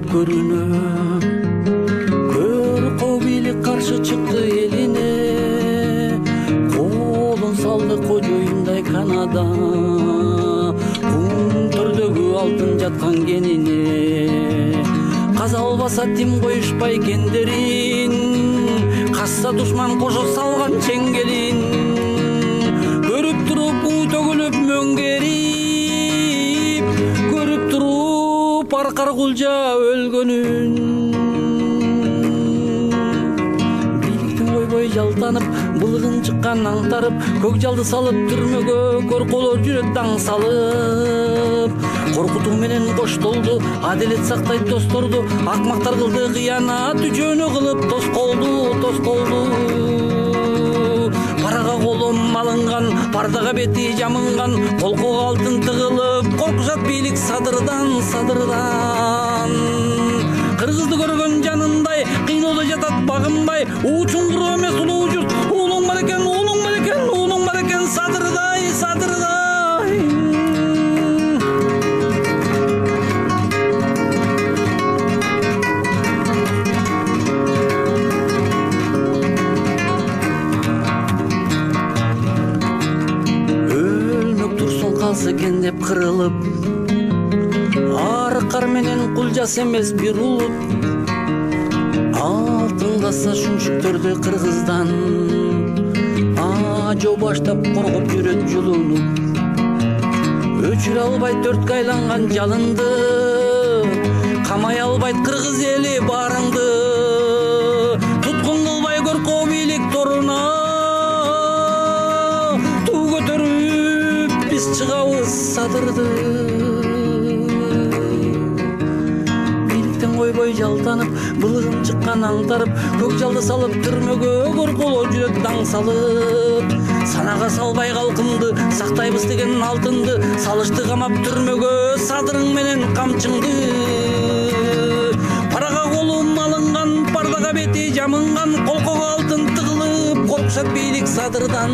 Көрүнө көркө бийлик каршы чыкты элине, колун салды кожоюндай канада, кумтөрдөгү алтын жаткан кенине. Каза албаса тим коюшпай кендерин, касса душман кошо салган чеңгелин. Көрүп туруп буу төгүлүп мөңгерип, көрүп туруп аркар кулжа өлгөнүн. Бийликтин койбой жалтанып, былыгын чыккан аңтарып, көк жалды салып түрмөгө корколор жүрөт таң салып. Коркутуу менен коштолду, адилет сактайт досторду, акмактар кылды кыянат, үчөөнү кылып тосколду. Парага колум алынган, пардага бети жамынган, колкого алтын тыгылып, коркушат бийлик садырдан. Кыргызды көргөн жанындай, кыйноодо жатат багынбай, учуңгур эмес улуу журт, уулуң бар экен, садырдай. Өлмөк турсун калса экен деп кырылып, аркар менен кулжас эмес бир улут, алтын касса шүнчүктөрдү Кыргыздан, ажо баштап коргоп жүрөт жулунуп. Өчүрө албайт төрткө айланган жалынды, камай албайт кыргыз эли баарыңды. Туткун кылбай көркө бийлик торуна, туу көтөрүп биз чыгабыз садырды. Койбой жалтанып, былыгын чыккан аңтарып, көк жалды салып түрмөгө корколор жүрөт таң салып. Санага салбай калкымды, сактайбыз деген алтынды, салышты камап түрмөгө садырың менен камчыңды. Парага колум алынган, пардага бети жамынган, колкого алтын тыгылып, коркушат бийлик садырдан.